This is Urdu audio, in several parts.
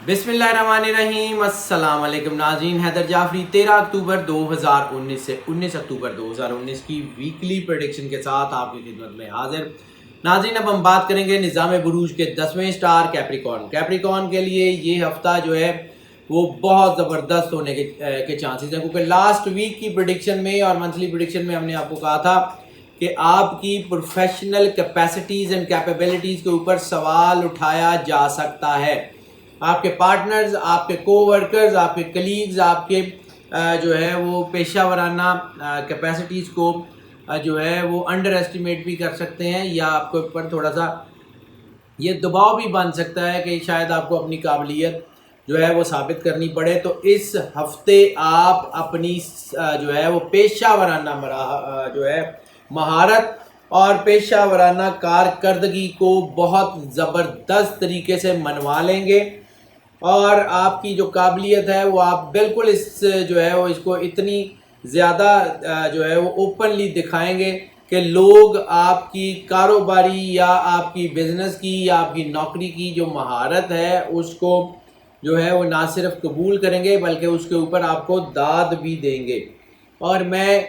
بسم اللہ الرحمن الرحیم۔ السلام علیکم ناظرین، حیدر جعفری 13 اکتوبر 2019 سے 19 اکتوبر 2019 کی ویکلی پریڈکشن کے ساتھ آپ کی خدمت میں حاضر۔ ناظرین، اب ہم بات کریں گے نظام بروج کے 10ویں سٹار کیپریکارن کے لیے یہ ہفتہ جو ہے وہ بہت زبردست ہونے کے چانسز ہیں، کیونکہ لاسٹ ویک کی پریڈکشن میں اور منتھلی پریڈکشن میں ہم نے آپ کو کہا تھا کہ آپ کی پروفیشنل کیپیسٹیز اینڈ کیپیبلٹیز کے اوپر سوال اٹھایا جا سکتا ہے۔ آپ کے پارٹنرز، آپ کے کو ورکرز، آپ کے کلیگز آپ کے جو ہے وہ پیشہ ورانہ کیپیسٹیز کو جو ہے وہ انڈر ایسٹیمیٹ بھی کر سکتے ہیں، یا آپ کے اوپر تھوڑا سا یہ دباؤ بھی بن سکتا ہے کہ شاید آپ کو اپنی قابلیت جو ہے وہ ثابت کرنی پڑے۔ تو اس ہفتے آپ اپنی جو ہے وہ پیشہ ورانہ جو ہے مہارت اور پیشہ ورانہ کارکردگی کو بہت زبردست طریقے سے منوا لیں گے، اور آپ کی جو قابلیت ہے وہ آپ بالکل جو ہے وہ اس کو اتنی زیادہ جو ہے وہ اوپنلی دکھائیں گے کہ لوگ آپ کی کاروباری یا آپ کی بزنس کی یا آپ کی نوکری کی جو مہارت ہے اس کو جو ہے وہ نہ صرف قبول کریں گے بلکہ اس کے اوپر آپ کو داد بھی دیں گے۔ اور میں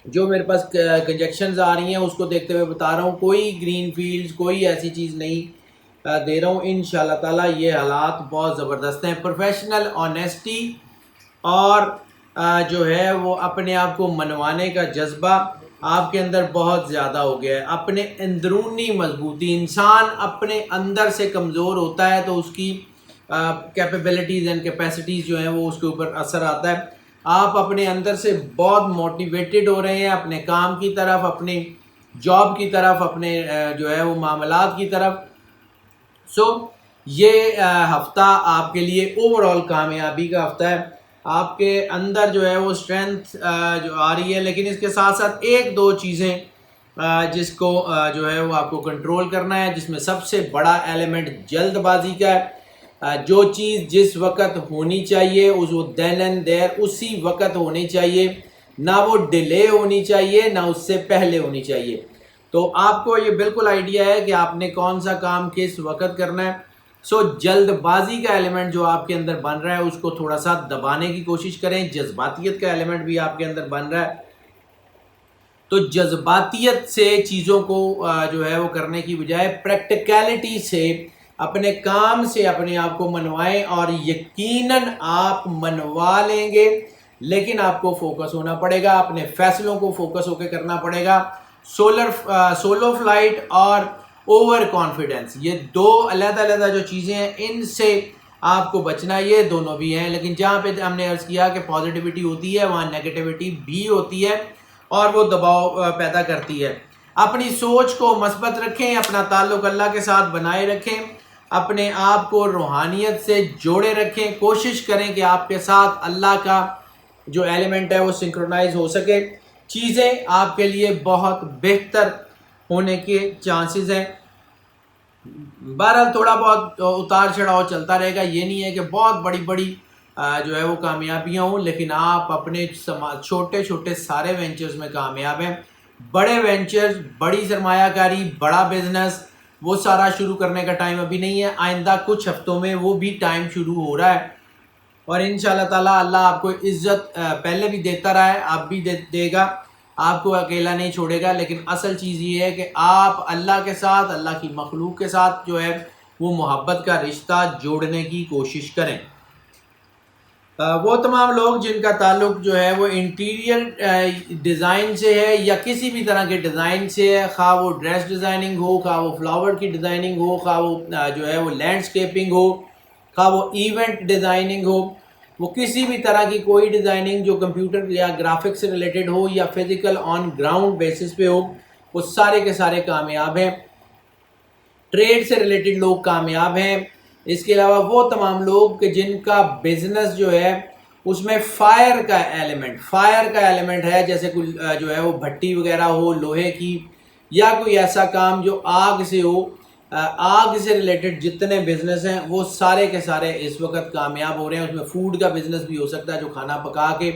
جو میرے پاس کنجیکشنز آ رہی ہیں اس کو دیکھتے ہوئے بتا رہا ہوں، کوئی گرین فیلڈز، کوئی ایسی چیز نہیں دے رہا ہوں۔ انشاءاللہ تعالیٰ یہ حالات بہت زبردست ہیں۔ پروفیشنل آنیسٹی اور جو ہے وہ اپنے آپ کو منوانے کا جذبہ آپ کے اندر بہت زیادہ ہو گیا ہے۔ اپنے اندرونی مضبوطی، انسان اپنے اندر سے کمزور ہوتا ہے تو اس کی کیپیبلٹیز اینڈ کیپیسٹیز جو ہیں وہ اس کے اوپر اثر آتا ہے۔ آپ اپنے اندر سے بہت موٹیویٹڈ ہو رہے ہیں اپنے کام کی طرف، اپنے جاب کی طرف، اپنے جو ہے وہ معاملات کی طرف۔ یہ ہفتہ آپ کے لیے اوور آل کامیابی کا ہفتہ ہے۔ آپ کے اندر جو ہے وہ اسٹرینتھ جو آ رہی ہے، لیکن اس کے ساتھ ساتھ ایک دو چیزیں جس کو جو ہے وہ آپ کو کنٹرول کرنا ہے، جس میں سب سے بڑا ایلیمنٹ جلد بازی کا ہے۔ جو چیز جس وقت ہونی چاہیے وہ دین اینڈ دیر اسی وقت ہونی چاہیے، نہ وہ ڈیلے ہونی چاہیے نہ اس سے پہلے ہونی چاہیے۔ تو آپ کو یہ بالکل آئیڈیا ہے کہ آپ نے کون سا کام کس وقت کرنا ہے۔ جلد بازی کا ایلیمنٹ جو آپ کے اندر بن رہا ہے اس کو تھوڑا سا دبانے کی کوشش کریں۔ جذباتیت کا ایلیمنٹ بھی آپ کے اندر بن رہا ہے، تو جذباتیت سے چیزوں کو جو ہے وہ کرنے کی بجائے پریکٹیکلٹی سے اپنے کام سے اپنے آپ کو منوائیں، اور یقیناً آپ منوا لیں گے، لیکن آپ کو فوکس ہونا پڑے گا، اپنے فیصلوں کو فوکس ہو کے کرنا پڑے گا۔ سولو فلائٹ اور اوور کانفیڈنس، یہ دو علیحدہ علیحدہ جو چیزیں ہیں ان سے آپ کو بچنا، یہ دونوں بھی ہیں، لیکن جہاں پہ ہم نے عرض کیا کہ پازیٹیوٹی ہوتی ہے وہاں نیگیٹیوٹی بھی ہوتی ہے اور وہ دباؤ پیدا کرتی ہے۔ اپنی سوچ کو مثبت رکھیں، اپنا تعلق اللہ کے ساتھ بنائے رکھیں، اپنے آپ کو روحانیت سے جوڑے رکھیں، کوشش کریں کہ آپ کے ساتھ اللہ کا جو ایلیمنٹ ہے وہ سنکرونائز ہو سکے، چیزیں آپ کے لیے بہت بہتر ہونے کے چانسز ہیں۔ بہرحال تھوڑا بہت اتار چڑھاؤ چلتا رہے گا، یہ نہیں ہے کہ بہت بڑی بڑی جو ہے وہ کامیابیاں ہوں، لیکن آپ اپنے چھوٹے چھوٹے سارے وینچرز میں کامیاب ہیں۔ بڑے وینچرز، بڑی سرمایہ کاری، بڑا بزنس، وہ سارا شروع کرنے کا ٹائم ابھی نہیں ہے، آئندہ کچھ ہفتوں میں وہ بھی ٹائم شروع ہو رہا ہے، اور انشاءاللہ تعالیٰ اللہ آپ کو عزت پہلے بھی دیتا رہا ہے، اب بھی دے گا، آپ کو اکیلا نہیں چھوڑے گا۔ لیکن اصل چیز یہ ہے کہ آپ اللہ کے ساتھ، اللہ کی مخلوق کے ساتھ جو ہے وہ محبت کا رشتہ جوڑنے کی کوشش کریں۔ وہ تمام لوگ جن کا تعلق جو ہے وہ انٹیریئر ڈیزائن سے ہے یا کسی بھی طرح کے ڈیزائن سے ہے، خواہ وہ ڈریس ڈیزائننگ ہو، خواہ وہ فلاور کی ڈیزائننگ ہو، خواہ وہ جو ہے وہ لینڈسکیپنگ ہو، خواہ وہ ایونٹ ڈیزائننگ ہو، وہ کسی بھی طرح کی کوئی ڈیزائننگ جو کمپیوٹر یا گرافکس سے ریلیٹڈ ہو یا فزیکل آن گراؤنڈ بیسس پہ ہو، وہ سارے کے سارے کامیاب ہیں۔ ٹریڈ سے ریلیٹڈ لوگ کامیاب ہیں۔ اس کے علاوہ وہ تمام لوگ کہ جن کا بزنس جو ہے اس میں فائر کا ایلیمنٹ ہے، جیسے کوئی جو ہے وہ بھٹی وغیرہ ہو لوہے کی، یا کوئی ایسا کام جو آگ سے ہو، آگ سے ریلیٹڈ جتنے بزنس ہیں وہ سارے کے سارے اس وقت کامیاب ہو رہے ہیں۔ اس میں فوڈ کا بزنس بھی ہو سکتا ہے جو کھانا پکا کے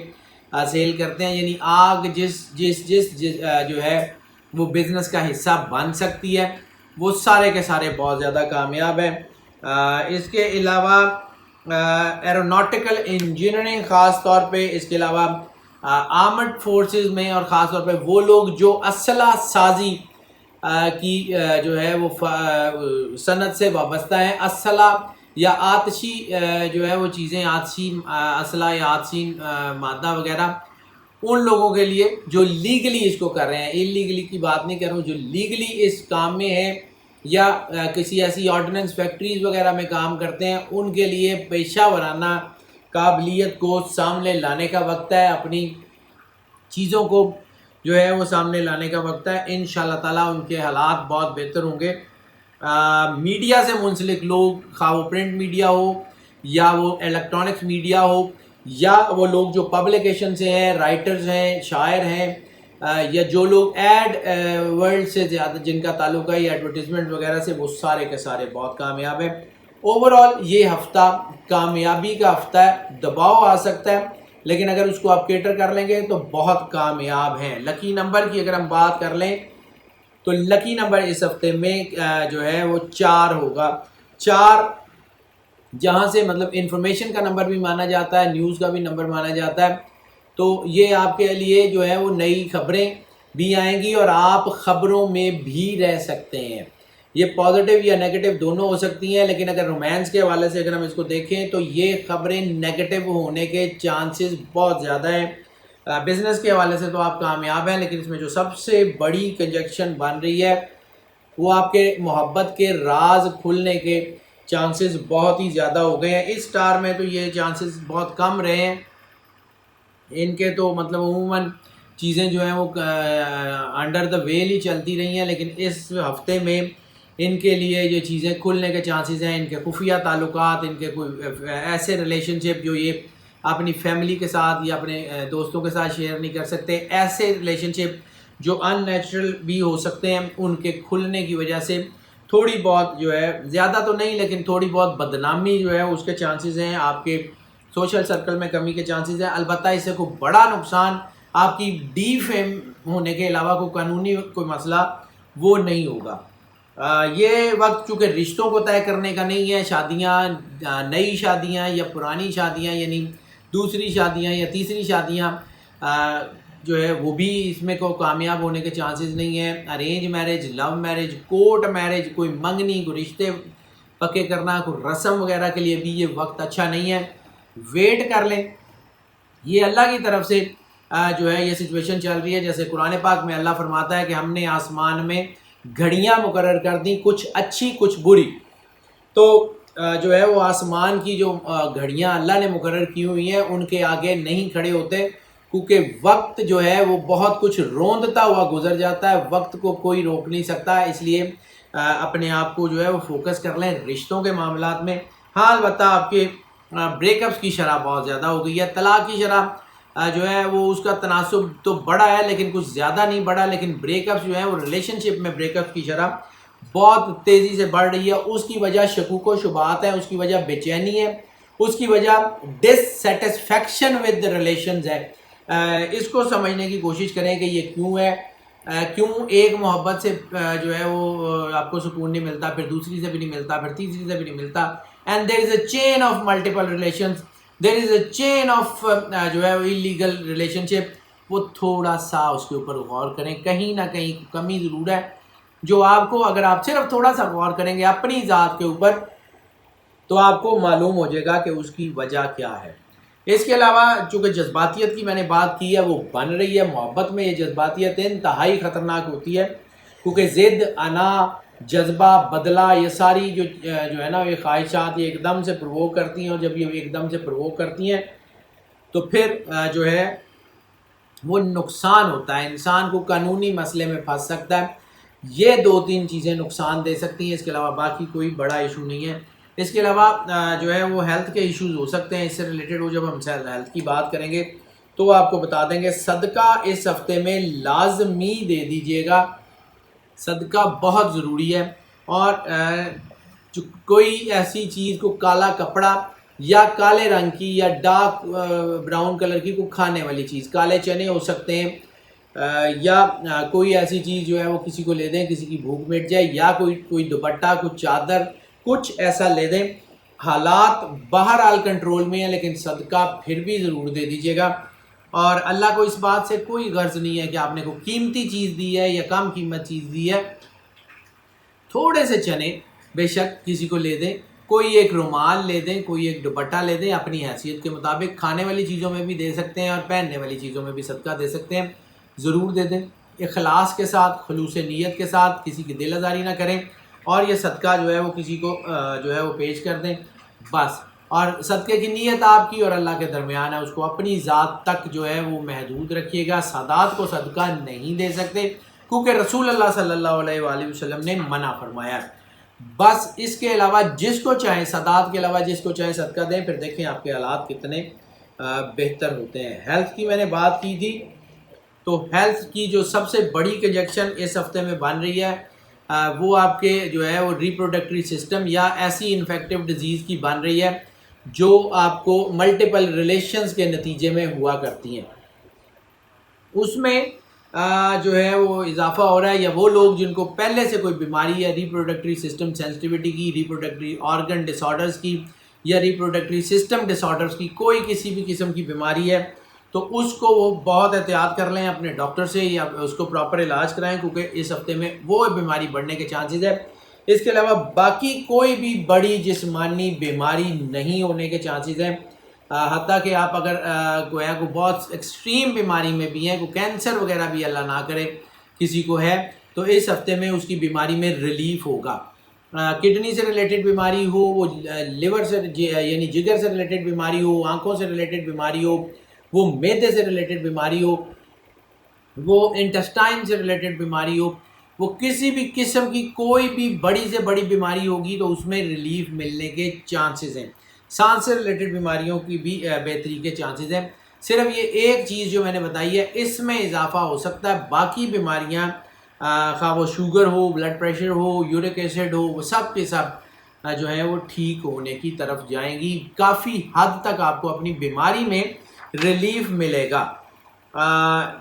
سیل کرتے ہیں، یعنی آگ جس جو ہے وہ بزنس کا حصہ بن سکتی ہے، وہ سارے کے سارے بہت زیادہ کامیاب ہیں۔ اس کے علاوہ ایروناٹیکل انجینئرنگ خاص طور پہ، اس کے علاوہ آرمڈ فورسز میں، اور خاص طور پہ وہ لوگ جو اسلحہ سازی کی جو ہے وہ صنعت سے وابستہ ہیں، اسلحہ یا آتشی جو ہے وہ چیزیں، آتشی اسلحہ یا آتشی مادہ وغیرہ، ان لوگوں کے لیے جو لیگلی اس کو کر رہے ہیں، انلیگلی کی بات نہیں کر رہا ہوں، جو لیگلی اس کام میں ہے یا کسی ایسی آرڈیننس فیکٹریز وغیرہ میں کام کرتے ہیں، ان کے لیے پیشہ ورانہ قابلیت کو سامنے لانے کا وقت ہے، اپنی چیزوں کو جو ہے وہ سامنے لانے کا وقت ہے۔ انشاءاللہ تعالیٰ ان کے حالات بہت بہتر ہوں گے۔ میڈیا سے منسلک لوگ، خواہ وہ پرنٹ میڈیا ہو یا وہ الیکٹرانکس میڈیا ہو، یا وہ لوگ جو پبلیکیشن سے ہیں، رائٹرز ہیں، شاعر ہیں، یا جو لوگ ایڈ ورلڈ سے زیادہ جن کا تعلق ہے یا ایڈورٹیزمنٹ وغیرہ سے، وہ سارے کے سارے بہت کامیاب ہیں۔ اوورآل یہ ہفتہ کامیابی کا ہفتہ ہے، دباؤ آ سکتا ہے لیکن اگر اس کو آپ کیٹر کر لیں گے تو بہت کامیاب ہیں۔ لکی نمبر کی اگر ہم بات کر لیں تو لکی نمبر اس ہفتے میں جو ہے وہ 4 ہوگا۔ 4 جہاں سے مطلب انفارمیشن کا نمبر بھی مانا جاتا ہے، نیوز کا بھی نمبر مانا جاتا ہے، تو یہ آپ کے لیے جو ہے وہ نئی خبریں بھی آئیں گی اور آپ خبروں میں بھی رہ سکتے ہیں۔ یہ پازیٹیو یا نیگیٹو دونوں ہو سکتی ہیں، لیکن اگر رومانس کے حوالے سے اگر ہم اس کو دیکھیں تو یہ خبریں نیگیٹو ہونے کے چانسز بہت زیادہ ہیں۔ بزنس کے حوالے سے تو آپ کامیاب ہیں، لیکن اس میں جو سب سے بڑی کنجکشن بن رہی ہے وہ آپ کے محبت کے راز کھلنے کے چانسز بہت ہی زیادہ ہو گئے ہیں۔ اس سٹار میں تو یہ چانسز بہت کم رہے ہیں، ان کے تو مطلب عموماً چیزیں جو ہیں وہ انڈر دا ویل ہی چلتی رہی ہیں، لیکن اس ہفتے میں ان کے لیے یہ چیزیں کھلنے کے چانسز ہیں۔ ان کے خفیہ تعلقات، ان کے کوئی ایسے ریلیشن شپ جو یہ اپنی فیملی کے ساتھ یا اپنے دوستوں کے ساتھ شیئر نہیں کر سکتے، ایسے ریلیشن شپ جو ان نیچرل بھی ہو سکتے ہیں، ان کے کھلنے کی وجہ سے تھوڑی بہت جو ہے، زیادہ تو نہیں لیکن تھوڑی بہت بدنامی جو ہے اس کے چانسز ہیں، آپ کے سوشل سرکل میں کمی کے چانسز ہیں۔ البتہ اس سے کوئی بڑا نقصان آپ کی ڈی فیم ہونے کے علاوہ کوئی قانونی کوئی مسئلہ وہ نہیں ہوگا۔ یہ وقت چونکہ رشتوں کو طے کرنے کا نہیں ہے، شادیاں، نئی شادیاں یا پرانی شادیاں، یعنی دوسری شادیاں یا تیسری شادیاں جو ہے وہ بھی اس میں کوئی کامیاب ہونے کے چانسز نہیں ہیں۔ Arrange marriage, love marriage, court marriage, کوئی منگنی، کوئی رشتے پکے کرنا، کوئی رسم وغیرہ کے لیے بھی یہ وقت اچھا نہیں ہے۔ ویٹ کر لیں، یہ اللہ کی طرف سے جو ہے یہ سچویشن چل رہی ہے۔ جیسے قرآن پاک میں اللہ فرماتا ہے کہ ہم نے آسمان میں گھڑیاں مقرر کر دیں، کچھ اچھی کچھ بری، تو جو ہے وہ آسمان کی جو گھڑیاں اللہ نے مقرر کی ہوئی ہیں ان کے آگے نہیں کھڑے ہوتے، کیونکہ وقت جو ہے وہ بہت کچھ روندتا ہوا گزر جاتا ہے، وقت کو کوئی روک نہیں سکتا۔ اس لیے اپنے آپ کو جو ہے وہ فوکس کر لیں رشتوں کے معاملات میں۔ ہاں البتہ آپ کے بریک اپس کی شرح بہت زیادہ ہو گئی ہے، طلاق کی شرح جو ہے وہ اس کا تناسب تو بڑا ہے لیکن کچھ زیادہ نہیں بڑھا، لیکن بریک اپس جو ہے وہ ریلیشن شپ میں بریک اپس کی شرح بہت تیزی سے بڑھ رہی ہے۔ اس کی وجہ شکوک و شبہات ہے، اس کی وجہ بے چینی ہے، اس کی وجہ ڈس سیٹسفیکشن ود ریلیشنز ہے۔ اس کو سمجھنے کی کوشش کریں کہ یہ کیوں ہے، کیوں ایک محبت سے جو ہے وہ آپ کو سکون نہیں ملتا، پھر دوسری سے بھی نہیں ملتا، پھر تیسری سے بھی نہیں ملتا، and there is a chain of multiple relations, there is a chain of جو ہے انلیگل ریلیشن شپ۔ وہ تھوڑا سا اس کے اوپر غور کریں، کہیں نہ کہیں کمی ضرور ہے جو آپ کو، اگر آپ صرف تھوڑا سا غور کریں گے اپنی ذات کے اوپر تو آپ کو معلوم ہو جائے گا کہ اس کی وجہ کیا ہے۔ اس کے علاوہ چونکہ جذباتیت کی میں نے بات کی ہے، وہ بن رہی ہے محبت میں، یہ جذباتیت انتہائی خطرناک ہوتی ہے، کیونکہ ضد، انا، جذبہ، بدلہ، یہ ساری جو ہے نا یہ خواہشات یہ ایک دم سے پرووک کرتی ہیں، اور جب یہ ایک دم سے پرووک کرتی ہیں تو پھر جو ہے وہ نقصان ہوتا ہے، انسان کو قانونی مسئلے میں پھنس سکتا ہے۔ یہ 2-3 چیزیں نقصان دے سکتی ہیں، اس کے علاوہ باقی کوئی بڑا ایشو نہیں ہے۔ اس کے علاوہ جو ہے وہ ہیلتھ کے ایشوز ہو سکتے ہیں، اس سے ریلیٹڈ وہ جب ہم ہیلتھ کی بات کریں گے تو آپ کو بتا دیں گے۔ صدقہ اس ہفتے میں لازمی دے دیجیے گا، صدقہ بہت ضروری ہے، اور کوئی ایسی چیز کو کالا کپڑا یا کالے رنگ کی یا ڈارک براؤن کلر کی کوئی کھانے والی چیز، کالے چنے ہو سکتے ہیں، یا کوئی ایسی چیز جو ہے وہ کسی کو لے دیں، کسی کی بھوک مٹ جائے، یا کوئی دوپٹہ، کوئی چادر، کچھ ایسا لے دیں۔ حالات بہرحال کنٹرول میں ہیں، لیکن صدقہ پھر بھی ضرور دے دیجیے گا. اور اللہ کو اس بات سے کوئی غرض نہیں ہے کہ آپ نے کوئی قیمتی چیز دی ہے یا کم قیمت چیز دی ہے. تھوڑے سے چنے بے شک کسی کو لے دیں، کوئی ایک رومال لے دیں، کوئی ایک دوپٹہ لے دیں، اپنی حیثیت کے مطابق کھانے والی چیزوں میں بھی دے سکتے ہیں اور پہننے والی چیزوں میں بھی صدقہ دے سکتے ہیں، ضرور دے دیں. اخلاص کے ساتھ، خلوص نیت کے ساتھ، کسی کی دل آزاری نہ کریں، اور یہ صدقہ جو ہے وہ کسی کو جو ہے وہ پیش کر دیں بس. اور صدقے کی نیت آپ کی اور اللہ کے درمیان ہے، اس کو اپنی ذات تک جو ہے وہ محدود رکھیے گا. سادات کو صدقہ نہیں دے سکتے کیونکہ رسول اللہ صلی اللہ علیہ وآلہ وسلم نے منع فرمایا. بس اس کے علاوہ جس کو چاہیں، سادات کے علاوہ جس کو چاہیں صدقہ دیں، پھر دیکھیں آپ کے حالات کتنے بہتر ہوتے ہیں. ہیلتھ کی میں نے بات کی تھی، تو ہیلتھ کی جو سب سے بڑی کنجکشن اس ہفتے میں بن رہی ہے وہ آپ کے جو ہے وہ ریپروڈکٹری سسٹم یا ایسی انفیکٹو ڈیزیز کی بن رہی ہے جو آپ کو ملٹیپل ریلیشنز کے نتیجے میں ہوا کرتی ہیں. اس میں جو ہے وہ اضافہ ہو رہا ہے، یا وہ لوگ جن کو پہلے سے کوئی بیماری ہے ریپروڈکٹری سسٹم سینسٹیوٹی کی، ریپروڈکٹری آرگن ڈس آرڈرز کی، یا ریپروڈکٹری سسٹم ڈس آرڈرز کی، کوئی کسی بھی قسم کی بیماری ہے، تو اس کو وہ بہت احتیاط کر لیں اپنے ڈاکٹر سے، یا اس کو پراپر علاج کرائیں کیونکہ اس ہفتے میں وہ بیماری بڑھنے کے چانسز ہے. اس کے علاوہ باقی کوئی بھی بڑی جسمانی بیماری نہیں ہونے کے چانسز ہیں. حتیٰ کہ آپ اگر گویا کو بہت ایکسٹریم بیماری میں بھی ہیں، کوئی کینسر وغیرہ بھی اللہ نہ کرے کسی کو ہے، تو اس ہفتے میں اس کی بیماری میں ریلیف ہوگا. کڈنی سے ریلیٹڈ بیماری ہو، وہ لیور سے یعنی جگر سے ریلیٹڈ بیماری ہو، آنکھوں سے ریلیٹڈ بیماری ہو، وہ معدے سے ریلیٹڈ بیماری ہو، وہ انٹسٹائن سے ریلیٹڈ بیماری ہو، وہ کسی بھی قسم کی کوئی بھی بڑی سے بڑی بیماری ہوگی تو اس میں ریلیف ملنے کے چانسز ہیں. سانس سے ریلیٹڈ بیماریوں کی بھی بہتری کے چانسز ہیں. صرف یہ ایک چیز جو میں نے بتائی ہے اس میں اضافہ ہو سکتا ہے، باقی بیماریاں خواہ وہ شوگر ہو، بلڈ پریشر ہو، یورک ایسڈ ہو، وہ سب کے سب جو ہیں وہ ٹھیک ہونے کی طرف جائیں گی. کافی حد تک آپ کو اپنی بیماری میں ریلیف ملے گا.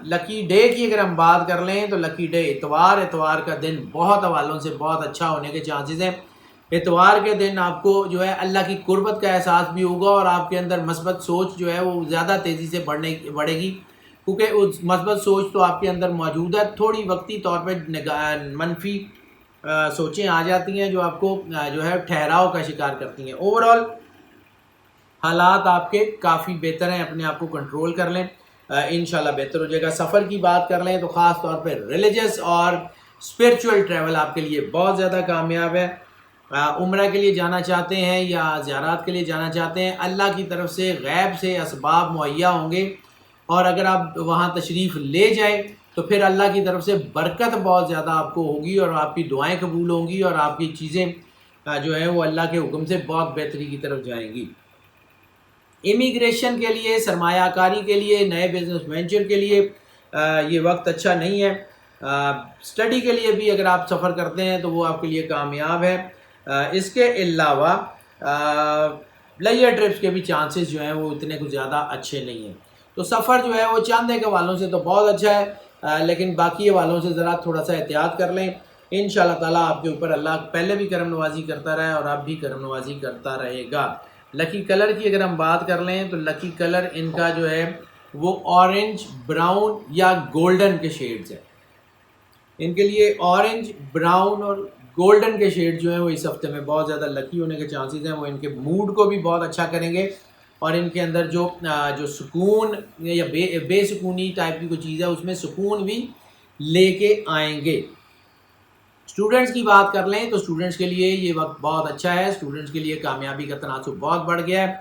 لکی ڈے کی اگر ہم بات کر لیں تو لکی ڈے اتوار کا دن بہت حوالوں سے بہت اچھا ہونے کے چانسز ہیں. اتوار کے دن آپ کو جو ہے اللہ کی قربت کا احساس بھی ہوگا، اور آپ کے اندر مثبت سوچ جو ہے وہ زیادہ تیزی سے بڑھے گی کیونکہ اس مثبت سوچ تو آپ کے اندر موجود ہے. تھوڑی وقتی طور پہ منفی سوچیں آ جاتی ہیں جو آپ کو جو ہے ٹھہراؤ کا شکار کرتی ہیں. اوورال حالات آپ کے کافی بہتر ہیں، اپنے آپ کو کنٹرول کر لیں، انشاءاللہ بہتر ہو جائے گا. سفر کی بات کر لیں تو خاص طور پہ ریلیجس اور اسپرچول ٹریول آپ کے لیے بہت زیادہ کامیاب ہے. عمرہ کے لیے جانا چاہتے ہیں یا زیارات کے لیے جانا چاہتے ہیں، اللہ کی طرف سے غیب سے اسباب مہیا ہوں گے، اور اگر آپ وہاں تشریف لے جائیں تو پھر اللہ کی طرف سے برکت بہت زیادہ آپ کو ہوگی، اور آپ کی دعائیں قبول ہوں گی، اور آپ کی چیزیں جو ہیں وہ اللہ کے حکم سے بہت بہتری کی طرف جائیں گی. امیگریشن کے لیے، سرمایہ کاری کے لیے، نئے بزنس وینچر کے لیے یہ وقت اچھا نہیں ہے. اسٹڈی کے لیے بھی اگر آپ سفر کرتے ہیں تو وہ آپ کے لیے کامیاب ہے. اس کے علاوہ لیجر ٹرپس کے بھی چانسز جو ہیں وہ اتنے کچھ زیادہ اچھے نہیں ہیں. تو سفر جو ہے وہ چاند کے حوالوں سے تو بہت اچھا ہے، لیکن باقی حوالوں سے ذرا تھوڑا سا احتیاط کر لیں. انشاءاللہ تعالیٰ آپ کے اوپر اللہ پہلے بھی کرم نوازی کرتا رہا ہے اور اب بھی کرم نوازی کرتا رہے گا. لکی کلر کی اگر ہم بات کر لیں تو لکی کلر ان کا جو ہے وہ اورنج، براؤن یا گولڈن کے شیڈز ہیں. ان کے لیے اورنج، براؤن اور گولڈن کے شیڈ جو ہیں وہ اس ہفتے میں بہت زیادہ لکی ہونے کے چانسز ہیں. وہ ان کے موڈ کو بھی بہت اچھا کریں گے، اور ان کے اندر جو سکون یا بے سکونی ٹائپ کی کوئی چیز ہے اس میں سکون بھی لے کے آئیں گے. اسٹوڈنٹس کی بات کر لیں تو اسٹوڈنٹس کے لیے یہ وقت بہت اچھا ہے. اسٹوڈنٹس کے لیے کامیابی کا تناسب بہت بڑھ گیا ہے.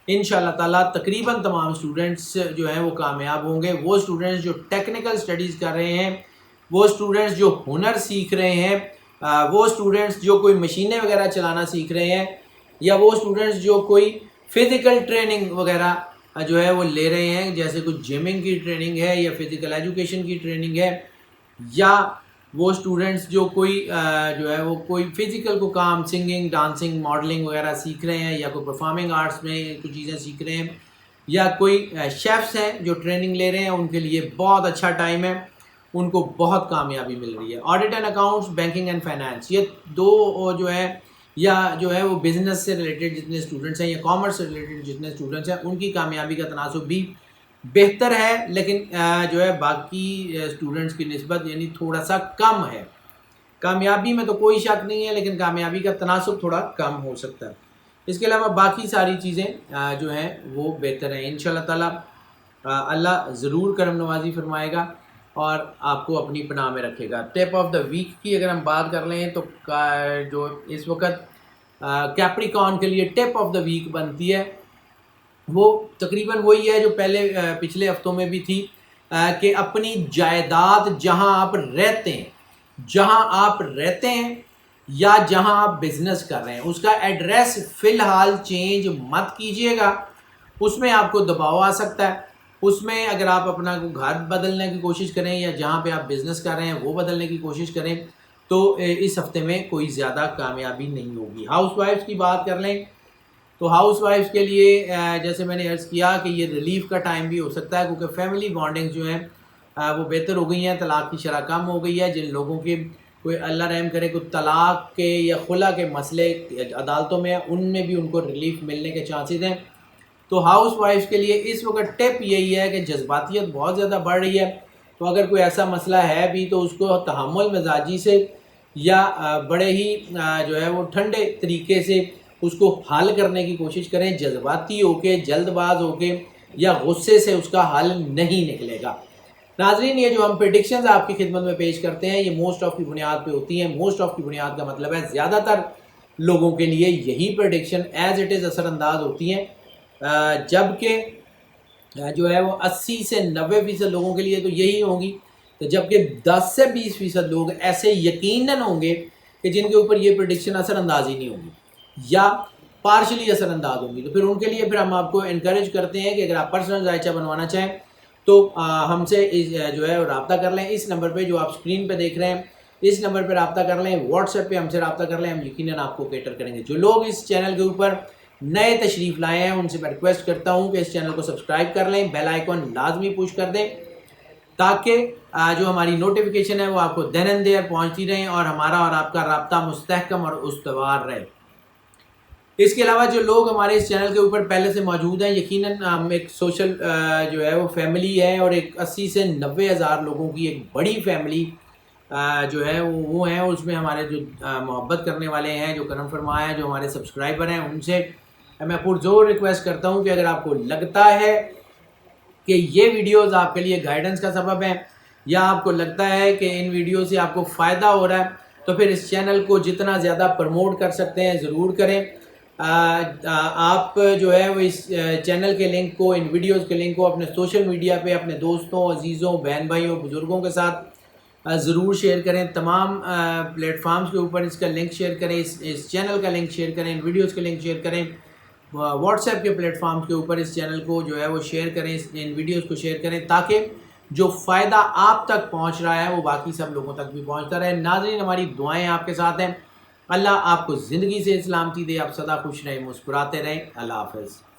انشاءاللہ تعالیٰ تقریباً تمام اسٹوڈنٹس جو ہیں وہ کامیاب ہوں گے. وہ اسٹوڈنٹس جو ٹیکنیکل اسٹڈیز کر رہے ہیں، وہ اسٹوڈنٹس جو ہنر سیکھ رہے ہیں، وہ اسٹوڈنٹس جو کوئی مشینیں وغیرہ چلانا سیکھ رہے ہیں، یا وہ اسٹوڈنٹس جو کوئی فزیکل ٹریننگ وغیرہ جو ہے وہ لے رہے ہیں، جیسے کوئی جمنگ کی ٹریننگ ہے یا فزیکل ایجوکیشن کی ٹریننگ ہے، یا وہ اسٹوڈنٹس جو کوئی جو ہے وہ کوئی فزیکل کو کام سنگنگ، ڈانسنگ، ماڈلنگ وغیرہ سیکھ رہے ہیں، یا کوئی پرفارمنگ آرٹس میں کچھ چیزیں سیکھ رہے ہیں، یا کوئی شیفس ہیں جو ٹریننگ لے رہے ہیں، ان کے لیے بہت اچھا ٹائم ہے، ان کو بہت کامیابی مل رہی ہے. Audit and accounts, banking and finance, یہ دو جو ہے یا جو ہے وہ بزنس سے ریلیٹڈ جتنے اسٹوڈنٹس ہیں یا کامرس سے ریلیٹڈ جتنے اسٹوڈنٹس ہیں ان کی کامیابی کا تناسب بھی بہتر ہے، لیکن جو ہے باقی اسٹوڈنٹس کی نسبت یعنی تھوڑا سا کم ہے۔ کامیابی میں تو کوئی شک نہیں ہے، لیکن کامیابی کا تناسب تھوڑا کم ہو سکتا ہے۔ اس کے علاوہ باقی ساری چیزیں جو ہیں وہ بہتر ہیں۔ انشاءاللہ تعالیٰ اللہ ضرور کرم نوازی فرمائے گا اور آپ کو اپنی پناہ میں رکھے گا۔ ٹپ آف دا ویک کی اگر ہم بات کر لیں تو جو اس وقت کیپریکان کے لیے ٹپ آف دا ویک بنتی ہے وہ تقریباً وہی ہے جو پچھلے ہفتوں میں بھی تھی، کہ اپنی جائیداد جہاں آپ رہتے ہیں یا جہاں آپ بزنس کر رہے ہیں اس کا ایڈریس فی الحال چینج مت کیجیے گا۔ اس میں آپ کو دباؤ آ سکتا ہے، اس میں اگر آپ اپنا گھر بدلنے کی کوشش کریں یا جہاں پہ آپ بزنس کر رہے ہیں وہ بدلنے کی کوشش کریں تو اس ہفتے میں کوئی زیادہ کامیابی نہیں ہوگی۔ ہاؤس وائفس کی بات کر لیں تو ہاؤس وائفس کے لیے جیسے میں نے عرض کیا کہ یہ ریلیف کا ٹائم بھی ہو سکتا ہے، کیونکہ فیملی بانڈنگ جو ہیں وہ بہتر ہو گئی ہیں، طلاق کی شرح کم ہو گئی ہے۔ جن لوگوں کے کوئی اللہ رحم کرے کوئی طلاق کے یا خلا کے مسئلے عدالتوں میں ان میں بھی ان کو ریلیف ملنے کے چانسز ہیں۔ تو ہاؤس وائفس کے لیے اس وقت ٹپ یہی ہے کہ جذباتیت بہت زیادہ بڑھ رہی ہے، تو اگر کوئی ایسا مسئلہ ہے بھی تو اس کو تحمل مزاجی سے یا بڑے ہی جو ہے وہ ٹھنڈے طریقے سے اس کو حل کرنے کی کوشش کریں۔ جذباتی ہو کے، جلد باز ہو کے یا غصے سے اس کا حل نہیں نکلے گا۔ ناظرین، یہ جو ہم پریڈکشنز آپ کی خدمت میں پیش کرتے ہیں یہ موسٹ آف کی بنیاد پہ ہوتی ہیں۔ موسٹ آف کی بنیاد کا مطلب ہے زیادہ تر لوگوں کے لیے یہی پریڈکشن ایز اٹ از اثر انداز ہوتی ہیں، جبکہ جو ہے وہ 80 سے 90% لوگوں کے لیے تو یہی ہوں گی، تو جبکہ 10 سے 20% لوگ ایسے یقیناً ہوں گے کہ جن کے اوپر یہ پریڈکشن اثر انداز ہی نہیں ہوگی یا پارشلی اثر انداز ہوں گی۔ تو پھر ان کے لیے پھر ہم آپ کو انکریج کرتے ہیں کہ اگر آپ پرسنل ذائچہ بنوانا چاہیں تو ہم سے جو ہے رابطہ کر لیں۔ اس نمبر پہ جو آپ اسکرین پہ دیکھ رہے ہیں اس نمبر پہ رابطہ کر لیں، واٹس ایپ پہ ہم سے رابطہ کر لیں، ہم یقیناً آپ کو کیٹر کریں گے۔ جو لوگ اس چینل کے اوپر نئے تشریف لائے ہیں ان سے میں ریکویسٹ کرتا ہوں کہ اس چینل کو سبسکرائب کر لیں، بیل آئیکن لازمی پوش کر دیں تاکہ جو ہماری نوٹیفیکیشن ہے وہ آپ کو دین دیر پہنچتی رہیں اور ہمارا اور آپ کا رابطہ مستحکم اور استوار رہے۔ اس کے علاوہ جو لوگ ہمارے اس چینل کے اوپر پہلے سے موجود ہیں، یقیناً ہم ایک سوشل جو ہے وہ فیملی ہے اور ایک 80 سے 90 ہزار لوگوں کی ایک بڑی فیملی جو ہے وہ ہیں۔ اس میں ہمارے جو محبت کرنے والے ہیں، جو کرم فرما ہیں، جو ہمارے سبسکرائبر ہیں، ان سے میں پرزور ریکویسٹ کرتا ہوں کہ اگر آپ کو لگتا ہے کہ یہ ویڈیوز آپ کے لیے گائیڈنس کا سبب ہیں یا آپ کو لگتا ہے کہ ان ویڈیو سے آپ کو فائدہ ہو رہا ہے تو پھر اس چینل کو جتنا زیادہ پروموٹ کر سکتے ہیں ضرور کریں۔ آپ جو ہے وہ اس چینل کے لنک کو، ان ویڈیوز کے لنک کو اپنے سوشل میڈیا پہ اپنے دوستوں، عزیزوں، بہن بھائیوں، بزرگوں کے ساتھ ضرور شیئر کریں۔ تمام پلیٹ فارمز کے اوپر اس کا لنک شیئر کریں، اس چینل کا لنک شیئر کریں، ان ویڈیوز کے لنک شیئر کریں۔ واٹس ایپ کے پلیٹ فارمز کے اوپر اس چینل کو جو ہے وہ شیئر کریں، ان ویڈیوز کو شیئر کریں تاکہ جو فائدہ آپ تک پہنچ رہا ہے وہ باقی سب لوگوں تک بھی پہنچتا رہے۔ ناظرین، ہماری دعائیں آپ کے ساتھ ہیں۔ اللہ آپ کو زندگی سے سلامتی دے، آپ سدا خوش رہیں، مسکراتے رہیں۔ اللہ حافظ۔